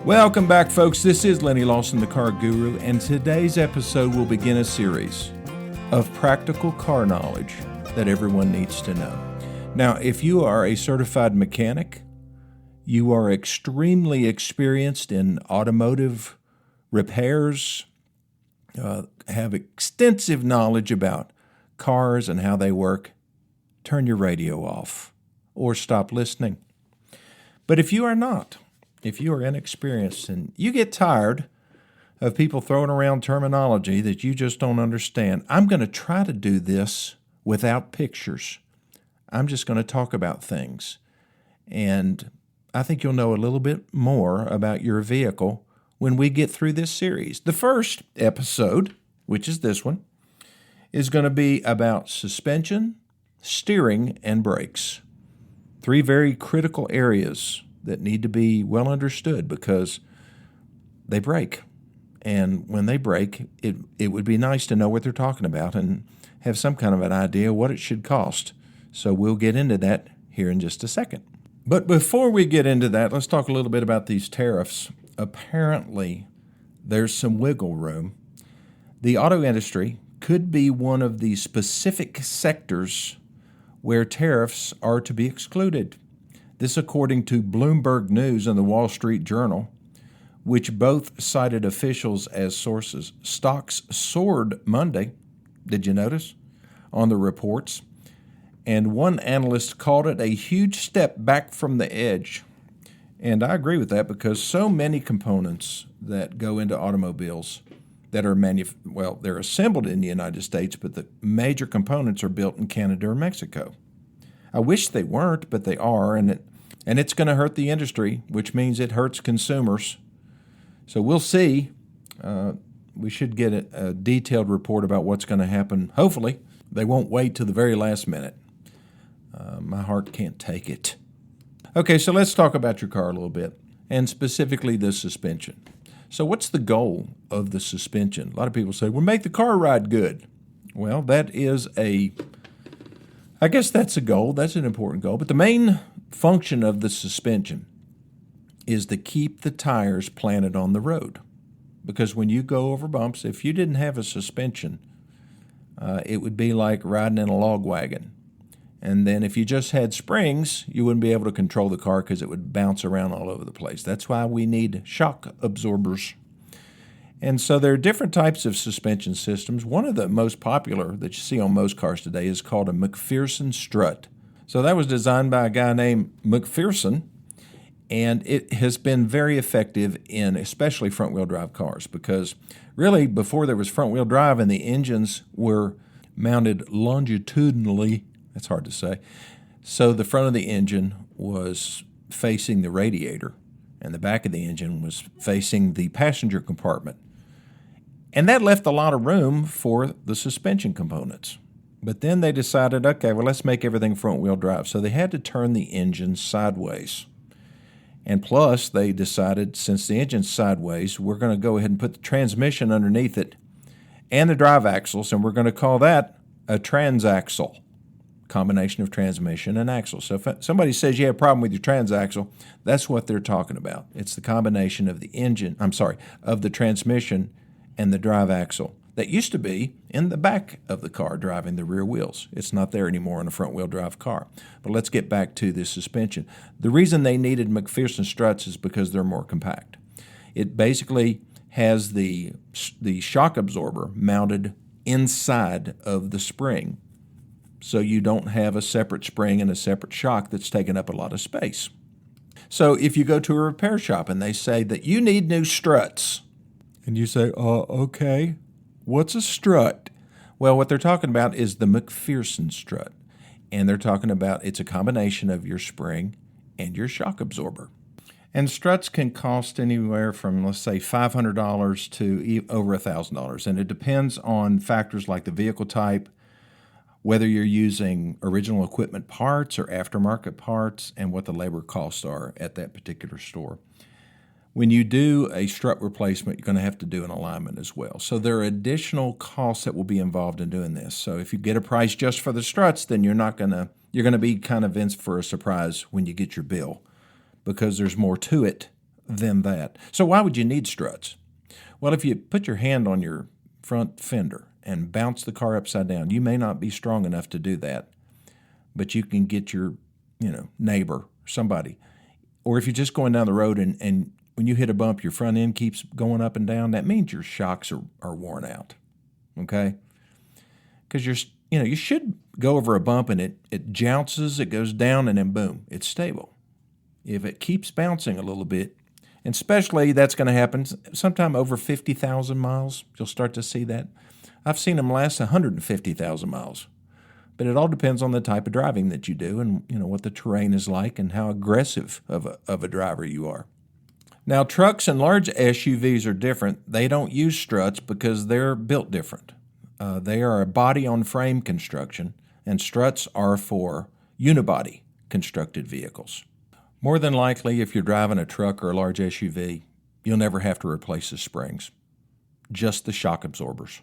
Welcome back, folks. This is Lenny Lawson, the Car Guru, and today's episode will begin a series of practical car knowledge that everyone needs to know. Now, if you are a certified mechanic, you are extremely experienced in automotive repairs, have extensive knowledge about cars and how they work, turn your radio off or stop listening. But if you are not, if you are inexperienced and you get tired of people throwing around terminology that you just don't understand, I'm going to try to do this without pictures. I'm just going to talk about things. And I think you'll know a little bit more about your vehicle when we get through this series. The first episode, which is this one, is going to be about suspension, steering, and brakes. Three very critical areas that need to be well understood because they break. And when they break, it would be nice to know what they're talking about and have some kind of an idea what it should cost. So we'll get into that here in just a second. But before we get into that, let's talk a little bit about these tariffs. Apparently, there's some wiggle room. The auto industry could be one of the specific sectors where tariffs are to be excluded. This according to Bloomberg News and the Wall Street Journal, which both cited officials as sources. Stocks soared Monday, did you notice, on the reports? And one analyst called it a huge step back from the edge. And I agree with that because so many components that go into automobiles that are they're assembled in the United States, but the major components are built in Canada or Mexico. I wish they weren't, but they are, and it's going to hurt the industry, which means it hurts consumers. So we'll see. We should get a detailed report about what's going to happen. Hopefully, they won't wait till the very last minute. My heart can't take it. Okay, so let's talk about your car a little bit, and specifically the suspension. So what's the goal of the suspension? A lot of people say, well, make the car ride good. Well, I guess that's a goal. That's an important goal. But the main function of the suspension is to keep the tires planted on the road. Because when you go over bumps, if you didn't have a suspension, it would be like riding in a log wagon. And then if you just had springs, you wouldn't be able to control the car because it would bounce around all over the place. That's why we need shock absorbers. And so there are different types of suspension systems. One of the most popular that you see on most cars today is called a McPherson strut. So that was designed by a guy named McPherson, and it has been very effective in especially front-wheel drive cars because really before there was front-wheel drive and the engines were mounted longitudinally, that's hard to say, so the front of the engine was facing the radiator and the back of the engine was facing the passenger compartment. And that left a lot of room for the suspension components. But then they decided, okay, well, let's make everything front-wheel drive. So they had to turn the engine sideways. And plus, they decided, since the engine's sideways, we're going to go ahead and put the transmission underneath it and the drive axles, and we're going to call that a transaxle, combination of transmission and axle. So if somebody says you have a problem with your transaxle, that's what they're talking about. It's the combination of of the transmission and the drive axle that used to be in the back of the car driving the rear wheels. It's not there anymore in a front-wheel drive car. But let's get back to the suspension. The reason they needed McPherson struts is because they're more compact. It basically has the shock absorber mounted inside of the spring, so you don't have a separate spring and a separate shock that's taking up a lot of space. So if you go to a repair shop and they say that you need new struts, and you say, okay, what's a strut? Well, what they're talking about is the McPherson strut. And they're talking about it's a combination of your spring and your shock absorber. And struts can cost anywhere from, let's say, $500 to over $1,000. And it depends on factors like the vehicle type, whether you're using original equipment parts or aftermarket parts, and what the labor costs are at that particular store. When you do a strut replacement, you're going to have to do an alignment as well. So there are additional costs that will be involved in doing this. So if you get a price just for the struts, then you're going to be kind of in for a surprise when you get your bill because there's more to it than that. So why would you need struts? Well, if you put your hand on your front fender and bounce the car upside down, you may not be strong enough to do that, but you can get your, neighbor, somebody. Or if you're just going down the road and when you hit a bump, your front end keeps going up and down, that means your shocks are worn out, okay? Because you should go over a bump and it jounces, it goes down, and then boom, it's stable. If it keeps bouncing a little bit, and especially that's going to happen sometime over 50,000 miles, you'll start to see that. I've seen them last 150,000 miles. But it all depends on the type of driving that you do and what the terrain is like and how aggressive of a driver you are. Now, trucks and large SUVs are different. They don't use struts because they're built different. They are a body-on-frame construction, and struts are for unibody constructed vehicles. More than likely, if you're driving a truck or a large SUV, you'll never have to replace the springs, just the shock absorbers,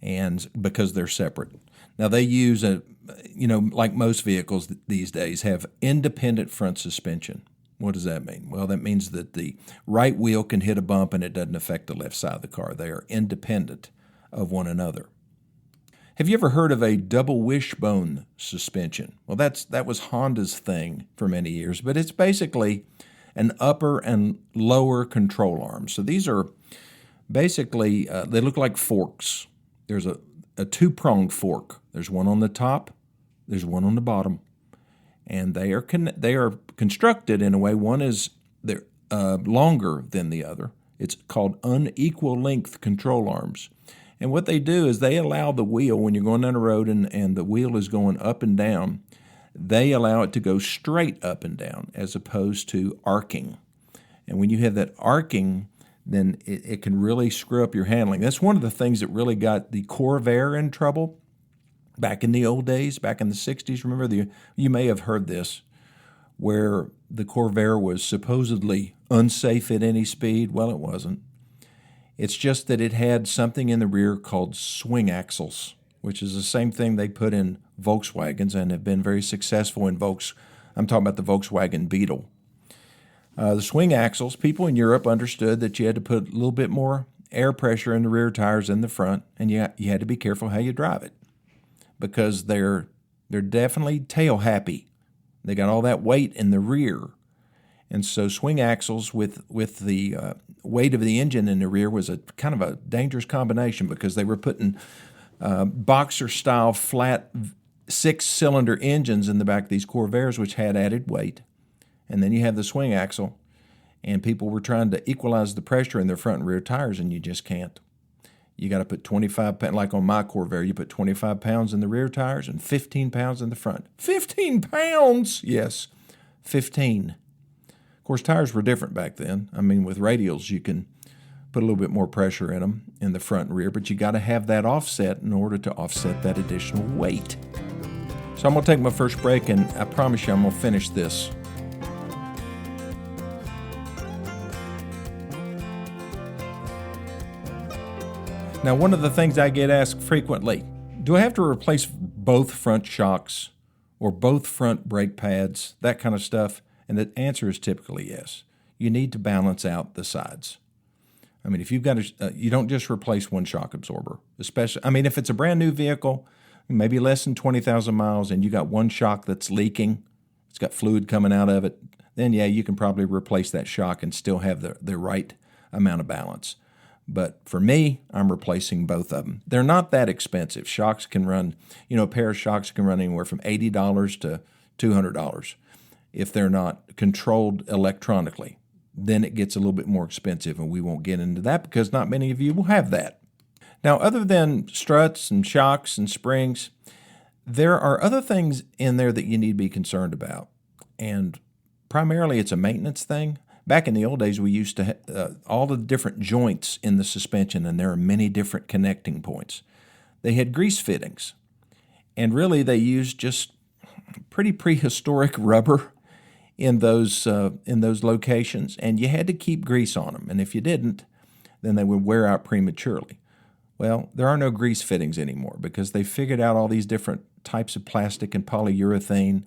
and because they're separate. Now, they use, like most vehicles these days, have independent front suspension. What does that mean? Well, that means that the right wheel can hit a bump and it doesn't affect the left side of the car. They are independent of one another. Have you ever heard of a double wishbone suspension? Well, that was Honda's thing for many years, but it's basically an upper and lower control arm. So these are basically, they look like forks. There's a two-pronged fork. There's one on the top, there's one on the bottom, and they are constructed in a way. One is they're longer than the other. It's called unequal length control arms. And what they do is they allow the wheel, when you're going down the road and the wheel is going up and down, they allow it to go straight up and down as opposed to arcing. And when you have that arcing, then it can really screw up your handling. That's one of the things that really got the Corvair in trouble back in the old days, back in the 60s. Remember, you may have heard this, where the Corvair was supposedly unsafe at any speed. Well, it wasn't. It's just that it had something in the rear called swing axles, which is the same thing they put in Volkswagens and have been very successful in I'm talking about the Volkswagen Beetle. The swing axles, people in Europe understood that you had to put a little bit more air pressure in the rear tires than the front, and you had to be careful how you drive it because they're definitely tail happy. They got all that weight in the rear. And so swing axles with the weight of the engine in the rear was a kind of a dangerous combination because they were putting boxer-style flat six-cylinder engines in the back of these Corvairs, which had added weight. And then you have the swing axle, and people were trying to equalize the pressure in their front and rear tires, and you just can't. You got to put 25 pounds, like on my Corvair, you put 25 pounds in the rear tires and 15 pounds in the front. 15 pounds? Yes, 15. Of course, tires were different back then. I mean, with radials, you can put a little bit more pressure in them in the front and rear, but you got to have that offset in order to offset that additional weight. So I'm going to take my first break, and I promise you I'm going to finish this. Now, one of the things I get asked frequently, do I have to replace both front shocks or both front brake pads, that kind of stuff? And the answer is typically yes. You need to balance out the sides. I mean, if you've got you don't just replace one shock absorber, especially, if it's a brand new vehicle, maybe less than 20,000 miles, and you got one shock that's leaking, it's got fluid coming out of it, then yeah, you can probably replace that shock and still have the right amount of balance. But for me, I'm replacing both of them. They're not that expensive. Shocks can run, a pair of shocks can run anywhere from $80 to $200 if they're not controlled electronically. Then it gets a little bit more expensive, and we won't get into that because not many of you will have that. Now, other than struts and shocks and springs, there are other things in there that you need to be concerned about. And primarily it's a maintenance thing. Back in the old days, we used to have all the different joints in the suspension, and there are many different connecting points. They had grease fittings, and really they used just pretty prehistoric rubber in those locations, and you had to keep grease on them. And if you didn't, then they would wear out prematurely. Well, there are no grease fittings anymore because they figured out all these different types of plastic and polyurethane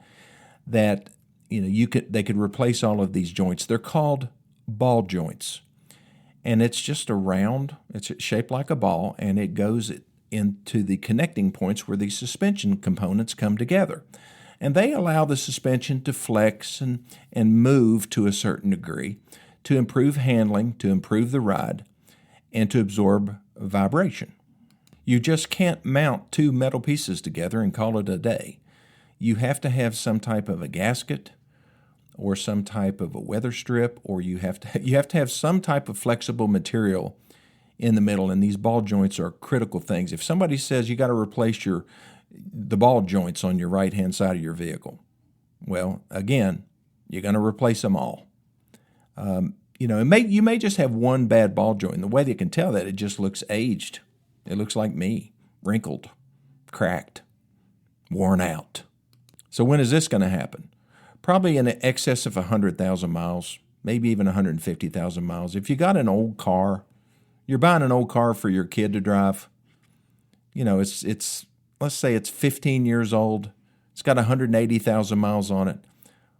that they could replace all of these joints. They're called ball joints. And it's just a round, it's shaped like a ball, and it goes into the connecting points where these suspension components come together. And they allow the suspension to flex and move to a certain degree to improve handling, to improve the ride, and to absorb vibration. You just can't mount two metal pieces together and call it a day. You have to have some type of a gasket or some type of a weather strip, or you have to have some type of flexible material in the middle, and these ball joints are critical things. If somebody says you got to replace the ball joints on your right-hand side of your vehicle, well, again, you're going to replace them all. You may just have one bad ball joint. And the way they can tell that, it just looks aged. It looks like me, wrinkled, cracked, worn out. So when is this going to happen? Probably in excess of 100,000 miles, maybe even 150,000 miles. If you got an old car, you're buying an old car for your kid to drive. It's let's say it's 15 years old. It's got 180,000 miles on it.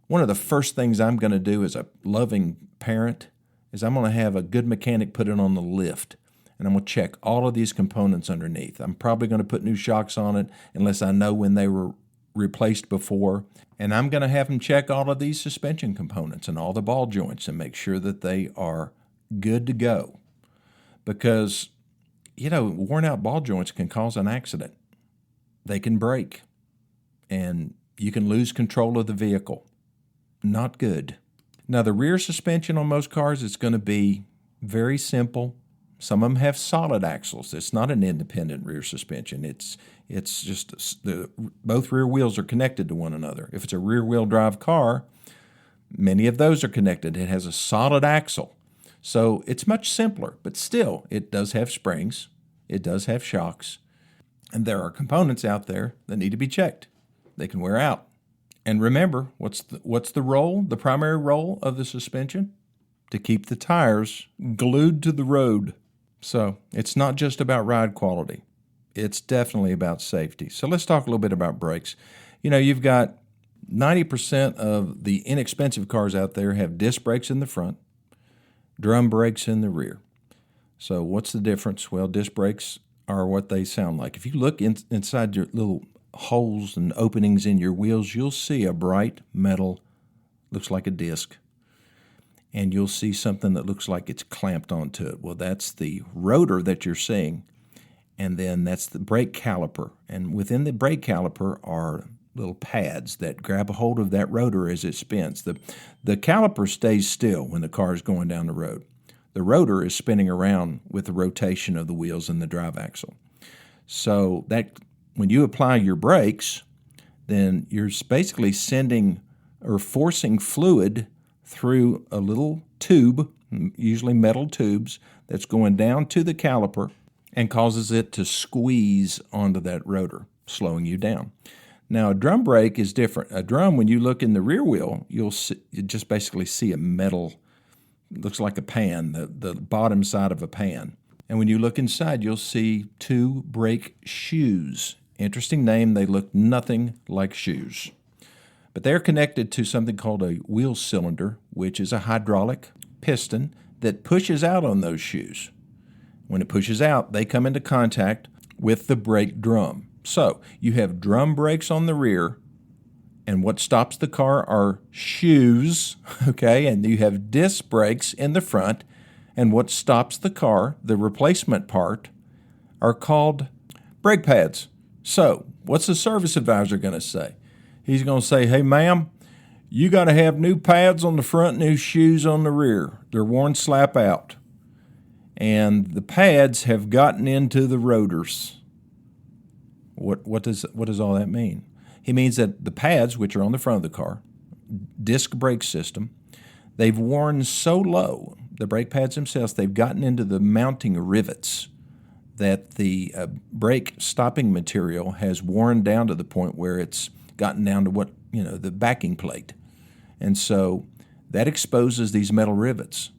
One of the first things I'm going to do as a loving parent is I'm going to have a good mechanic put it on the lift, and I'm going to check all of these components underneath. I'm probably going to put new shocks on it unless I know when they were replaced before, and I'm going to have them check all of these suspension components and all the ball joints and make sure that they are good to go. Because, worn out ball joints can cause an accident. They can break, and you can lose control of the vehicle. Not good. Now, the rear suspension on most cars is going to be very simple. Some of them have solid axles. It's not an independent rear suspension. It's just both rear wheels are connected to one another. If it's a rear-wheel drive car, many of those are connected. It has a solid axle. So it's much simpler, but still, it does have springs. It does have shocks. And there are components out there that need to be checked. They can wear out. And remember, what's the primary role of the suspension? To keep the tires glued to the road. So it's not just about ride quality. It's definitely about safety. So let's talk a little bit about brakes. You've got 90% of the inexpensive cars out there have disc brakes in the front, drum brakes in the rear. So what's the difference? Well, disc brakes are what they sound like. If you look inside your little holes and openings in your wheels, you'll see a bright metal, looks like a disc, and you'll see something that looks like it's clamped onto it. Well, that's the rotor that you're seeing, and then that's the brake caliper. And within the brake caliper are little pads that grab a hold of that rotor as it spins. The caliper stays still when the car is going down the road. The rotor is spinning around with the rotation of the wheels and the drive axle. So that when you apply your brakes, then you're basically sending or forcing fluid through a little tube, usually metal tubes, that's going down to the caliper and causes it to squeeze onto that rotor, slowing you down. Now, a drum brake is different. A drum, when you look in the rear wheel, you just basically see a metal, looks like a pan, the bottom side of a pan. And when you look inside, you'll see two brake shoes. Interesting name, they look nothing like shoes. But they're connected to something called a wheel cylinder, which is a hydraulic piston that pushes out on those shoes. When it pushes out, they come into contact with the brake drum. So you have drum brakes on the rear, and what stops the car are shoes, okay? And you have disc brakes in the front, and what stops the car, the replacement part, are called brake pads. So what's the service advisor going to say? He's going to say, hey, ma'am, you got to have new pads on the front, new shoes on the rear. They're worn slap out. And the pads have gotten into the rotors. What does all that mean? He means that the pads, which are on the front of the car, disc brake system, they've worn so low, the brake pads themselves, they've gotten into the mounting rivets that the brake stopping material has worn down to the point where it's gotten down to the backing plate. And so that exposes these metal rivets.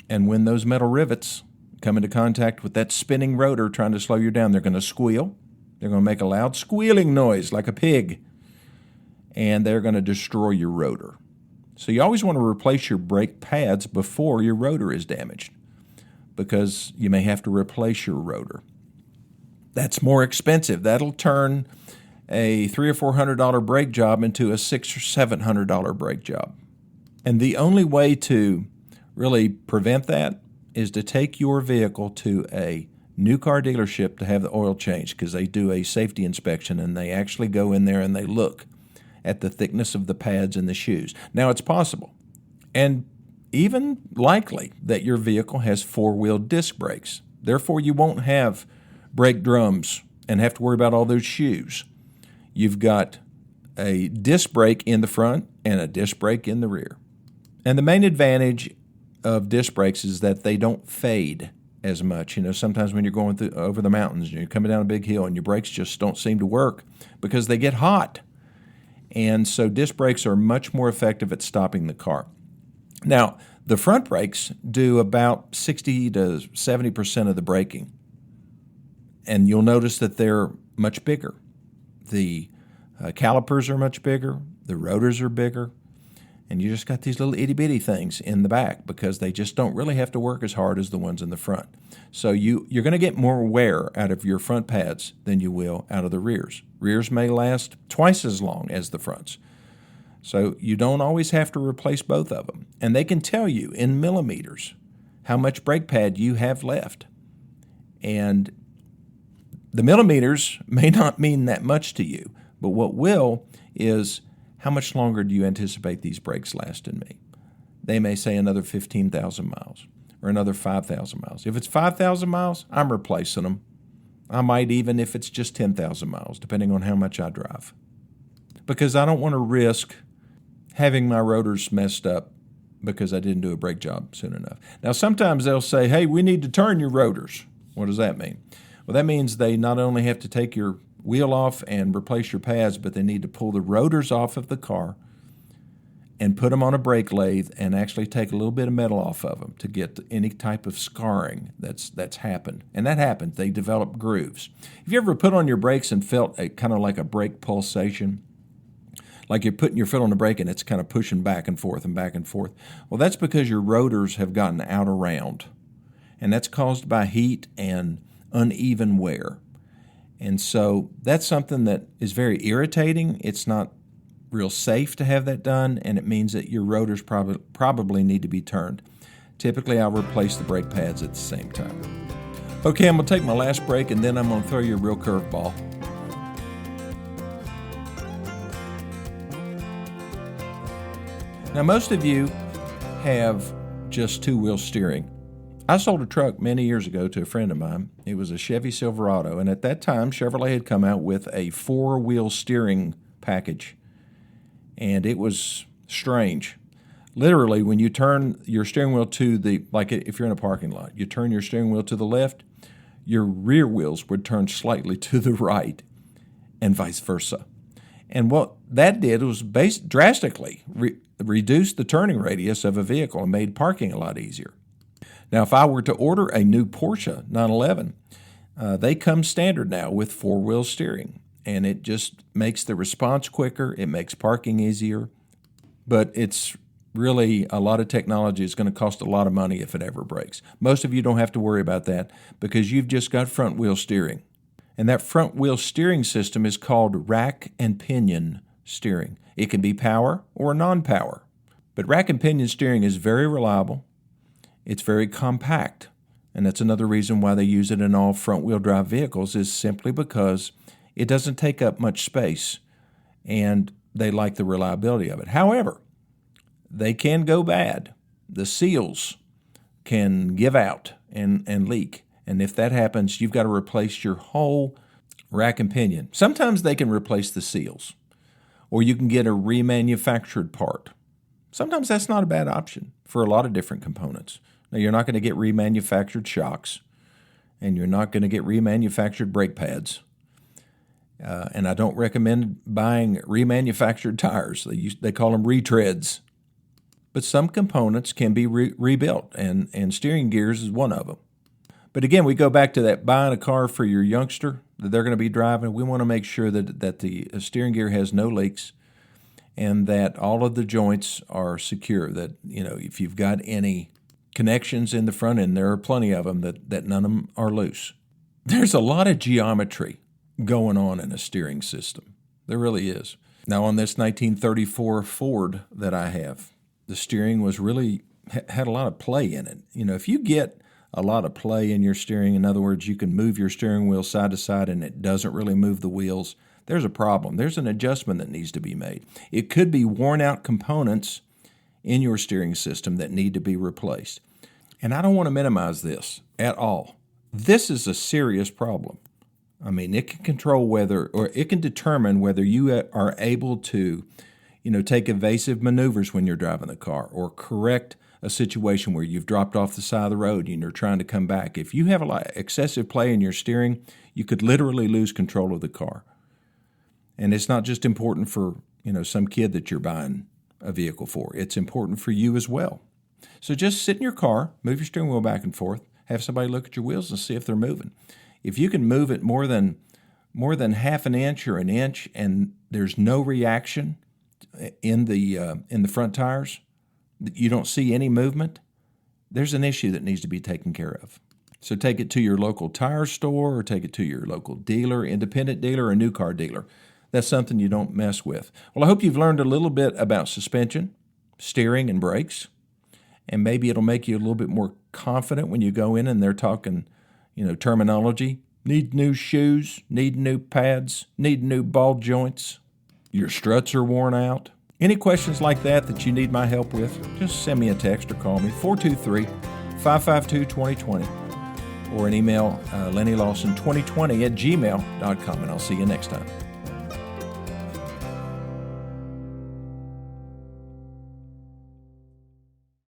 And when those metal rivets come into contact with that spinning rotor trying to slow you down, they're going to squeal. They're going to make a loud squealing noise like a pig. And they're going to destroy your rotor. So you always want to replace your brake pads before your rotor is damaged, because you may have to replace your rotor. That's more expensive. That'll turn a $300 or $400 brake job into a $600 or $700 brake job. And the only way to really prevent that is to take your vehicle to a new car dealership to have the oil changed, because they do a safety inspection and they actually go in there and they look at the thickness of the pads and the shoes. Now, it's possible and even likely that your vehicle has four-wheel disc brakes. Therefore, you won't have brake drums and have to worry about all those shoes. You've got a disc brake in the front and a disc brake in the rear. And the main advantage of disc brakes is that they don't fade as much. You know, sometimes when you're going over the mountains and you're coming down a big hill and your brakes just don't seem to work because they get hot. And so disc brakes are much more effective at stopping the car. Now, the front brakes do about 60 to 70% of the braking. And you'll notice that they're much bigger. The calipers are much bigger, the rotors are bigger, and you just got these little itty-bitty things in the back because they just don't really have to work as hard as the ones in the front. So you're going to get more wear out of your front pads than you will out of the rears. Rears may last twice as long as the fronts. So you don't always have to replace both of them. And they can tell you in millimeters how much brake pad you have left. And the millimeters may not mean that much to you, but what will is how much longer do you anticipate these brakes lasting me? They may say another 15,000 miles or another 5,000 miles. If it's 5,000 miles, I'm replacing them. I might even if it's just 10,000 miles, depending on how much I drive. Because I don't want to risk having my rotors messed up because I didn't do a brake job soon enough. Now, sometimes they'll say, hey, we need to turn your rotors. What does that mean? Well, that means they not only have to take your wheel off and replace your pads, but they need to pull the rotors off of the car and put them on a brake lathe and actually take a little bit of metal off of them to get any type of scarring that's happened. And that happens. They develop grooves. Have you ever put on your brakes and felt a kind of like a brake pulsation? Like you're putting your foot on the brake and it's kind of pushing back and forth and back and forth. Well, that's because your rotors have gotten out of round. And that's caused by heat and uneven wear. And so that's something that is very irritating. It's not real safe to have that done, and it means that your rotors probably need to be turned. Typically, I'll replace the brake pads at the same time. Okay, I'm going to take my last break, and then I'm going to throw you a real curveball. Now, most of you have just two-wheel steering. I sold a truck many years ago to a friend of mine. It was a Chevy Silverado, and at that time, Chevrolet had come out with a four-wheel steering package, and it was strange. Literally, when you turn your steering wheel to the, like if you're in a parking lot, you turn your steering wheel to the left, your rear wheels would turn slightly to the right, and vice versa. And what that did was drastically reduce the turning radius of a vehicle and made parking a lot easier. Now, if I were to order a new Porsche 911, they come standard now with four-wheel steering, and it just makes the response quicker. It makes parking easier, but it's really a lot of technology. It's going to cost a lot of money if it ever breaks. Most of you don't have to worry about that because you've just got front-wheel steering, and that front-wheel steering system is called rack and pinion steering. It can be power or non-power, but rack and pinion steering is very reliable. It's very compact, and that's another reason why they use it in all front-wheel drive vehicles is simply because it doesn't take up much space, and they like the reliability of it. However, they can go bad. The seals can give out and leak, and if that happens, you've got to replace your whole rack and pinion. Sometimes they can replace the seals, or you can get a remanufactured part. Sometimes that's not a bad option for a lot of different components. Now, you're not going to get remanufactured shocks, and you're not going to get remanufactured brake pads. And I don't recommend buying remanufactured tires. They call them retreads. But some components can be rebuilt, and steering gears is one of them. But again, we go back to that buying a car for your youngster that they're going to be driving. We want to make sure that the steering gear has no leaks, and that all of the joints are secure, that, if you've got any connections in the front end, there are plenty of them, that none of them are loose. There's a lot of geometry going on in a steering system. There really is. Now, on this 1934 Ford that I have, the steering was really had a lot of play in it. If you get a lot of play in your steering, in other words, you can move your steering wheel side to side and it doesn't really move the wheels, there's a problem. There's an adjustment that needs to be made. It could be worn out components in your steering system that need to be replaced. And I don't want to minimize this at all. This is a serious problem. I mean, it can control it can determine whether you are able to, take evasive maneuvers when you're driving the car, or correct a situation where you've dropped off the side of the road and you're trying to come back. If you have a lot of excessive play in your steering, you could literally lose control of the car. And it's not just important for, some kid that you're buying a vehicle for. It's important for you as well. So just sit in your car, move your steering wheel back and forth, have somebody look at your wheels and see if they're moving. If you can move it more than half an inch or an inch and there's no reaction in the front tires, you don't see any movement, there's an issue that needs to be taken care of. So take it to your local tire store, or take it to your local dealer, independent dealer, or new car dealer. That's something you don't mess with. Well, I hope you've learned a little bit about suspension, steering, and brakes, and maybe it'll make you a little bit more confident when you go in and they're talking, terminology. Need new shoes, need new pads, need new ball joints, your struts are worn out. Any questions like that you need my help with, just send me a text or call me, 423-552-2020, or an email, LennyLawson2020 @gmail.com, and I'll see you next time.